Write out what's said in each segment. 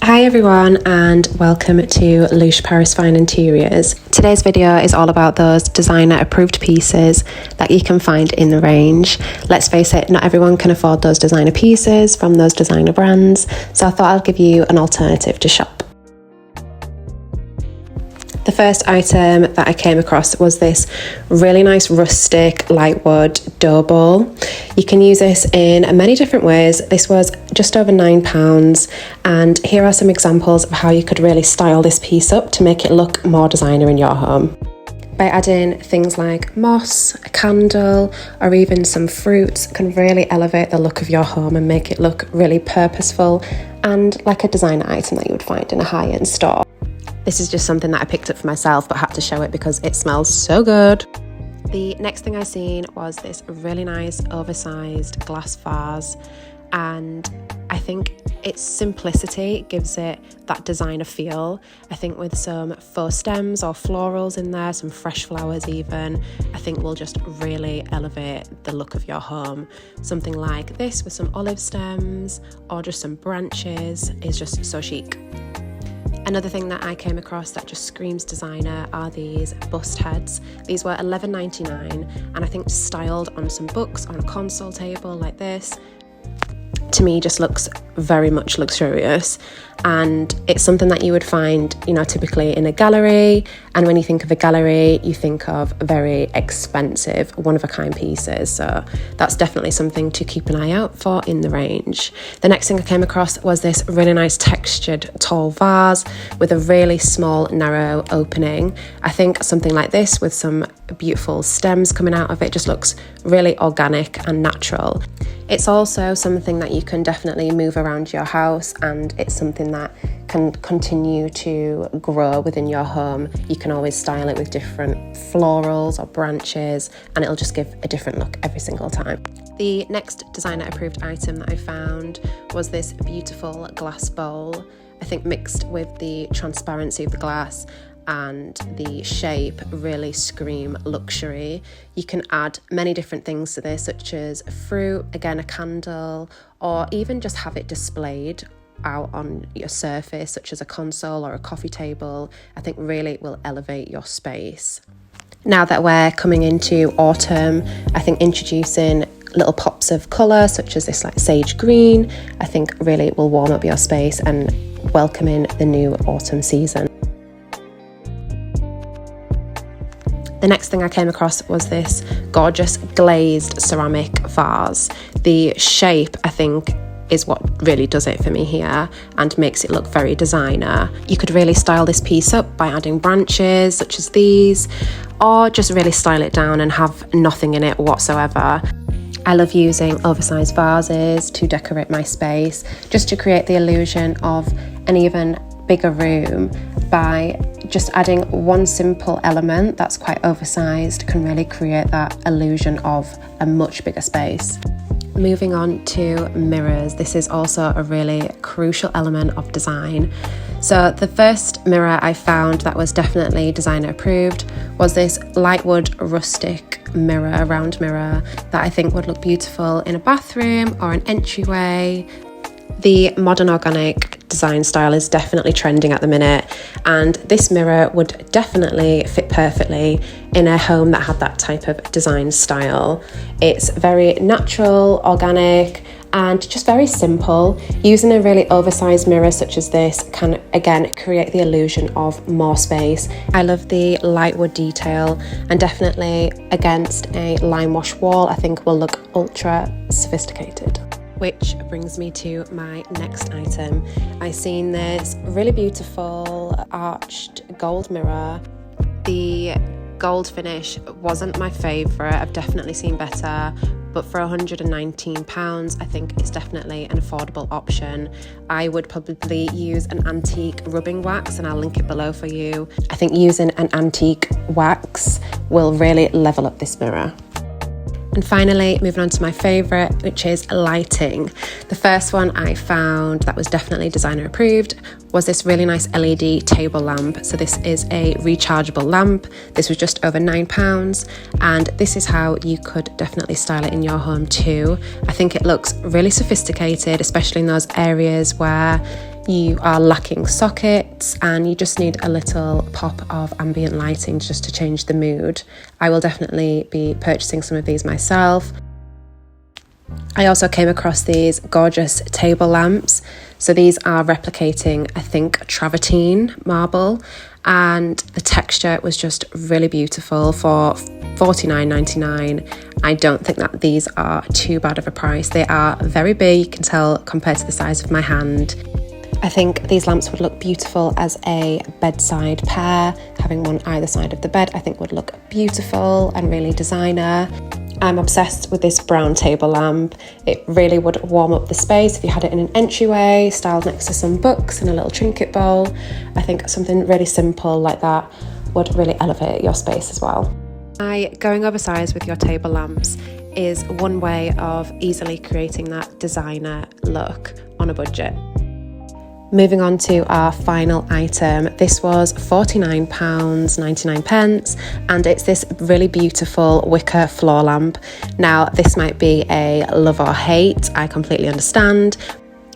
Hi everyone and welcome to Louche Paris Fine Interiors. Today's video is all about those designer approved pieces that you can find in the range. Let's face it, not everyone can afford those designer pieces from those designer brands, so I thought I'd give you an alternative to shop. The first item that I came across was this really nice rustic lightwood dough bowl. You can use this in many different ways. This was just over £9, and here are some examples of how you could really style this piece up to make it look more designer in your home. By adding things like moss, a candle, or even some fruits can really elevate the look of your home and make it look really purposeful and like a designer item that you would find in a high-end store. This is just something that I picked up for myself but had to show it because it smells so good. The next thing I seen was this really nice oversized glass vase, and I think its simplicity gives it that designer feel. I think with some faux stems or florals in there, some fresh flowers even, I think will just really elevate the look of your home. Something like this with some olive stems or just some branches is just so chic. Another thing that I came across that just screams designer are these bust heads. These were $11.99 and I think styled on some books on a console table like this, to me just looks very much luxurious, and it's something that you would find, typically in a gallery. And when you think of a gallery, you think of very expensive, one-of-a-kind pieces, so that's definitely something to keep an eye out for in the range. The next thing I came across was this really nice textured tall vase with a really small narrow opening. I think something like this with some beautiful stems coming out of it just looks really organic and natural. It's also something that you can definitely move around your house, and it's something that can continue to grow within your home. You can always style it with different florals or branches, and it'll just give a different look every single time. The next designer approved item that I found was this beautiful glass bowl. I think mixed with the transparency of the glass and the shape really scream luxury. You can add many different things to this, such as fruit, again a candle, or even just have it displayed out on your surface such as a console or a coffee table. I think really will elevate your space. Now that we're coming into autumn, I think introducing little pops of colour such as this like sage green, I think really will warm up your space and welcome in the new autumn season. The next thing I came across was this gorgeous glazed ceramic vase. The shape, I think, is what really does it for me here and makes it look very designer. You could really style this piece up by adding branches such as these, or just really style it down and have nothing in it whatsoever. I love using oversized vases to decorate my space, just to create the illusion of an even bigger room. By just adding one simple element that's quite oversized can really create that illusion of a much bigger space. Moving on to mirrors, this is also a really crucial element of design. So the first mirror I found that was definitely designer approved was this lightwood rustic mirror, round mirror, that I think would look beautiful in a bathroom or an entryway. The modern organic design style is definitely trending at the minute, and this mirror would definitely fit perfectly in a home that had that type of design style. It's very natural, organic, and just very simple. Using a really oversized mirror such as this can again create the illusion of more space. I love the lightwood detail, and definitely against a lime wash wall I think will look ultra sophisticated. Which brings me to my next item. I seen this really beautiful arched gold mirror. The gold finish wasn't my favourite, I've definitely seen better, but for £119 I think it's definitely an affordable option. I would probably use an antique rubbing wax, and I'll link it below for you. I think using an antique wax will really level up this mirror. And finally, moving on to my favourite, which is lighting. The first one I found that was definitely designer approved was this really nice LED table lamp. So this is a rechargeable lamp. This was just over £9, and this is how you could definitely style it in your home too. I think it looks really sophisticated, especially in those areas where you are lacking sockets and you just need a little pop of ambient lighting just to change the mood, I will definitely be purchasing some of these myself. I also came across these gorgeous table lamps. So these are replicating, I think, travertine marble, and the texture was just really beautiful for $49.99. I don't think that these are too bad of a price. They are very big, you can tell, compared to the size of my hand. I think these lamps would look beautiful as a bedside pair. Having one either side of the bed I think would look beautiful and really designer. I'm obsessed with this brown table lamp. It really would warm up the space if you had it in an entryway, styled next to some books and a little trinket bowl. I think something really simple like that would really elevate your space as well. Going oversized with your table lamps is one way of easily creating that designer look on a budget. Moving on to our final item, this was £49.99 and it's this really beautiful wicker floor lamp. Now this might be a love or hate, I completely understand.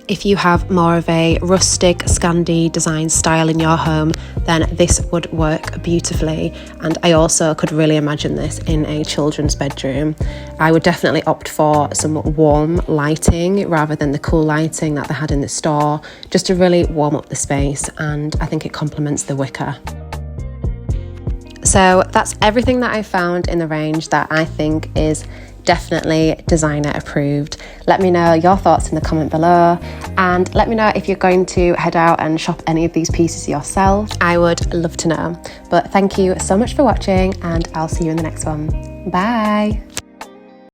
If you have more of a rustic Scandi design style in your home, then this would work beautifully, and I also could really imagine this in a children's bedroom. I would definitely opt for some warm lighting rather than the cool lighting that they had in the store, just to really warm up the space, and I think it complements the wicker. So that's everything that I found in the range that I think is definitely designer approved. Let me know your thoughts in the comment below, and let me know if you're going to head out and shop any of these pieces yourself. I would love to know. But thank you so much for watching, and I'll see you in the next one. Bye.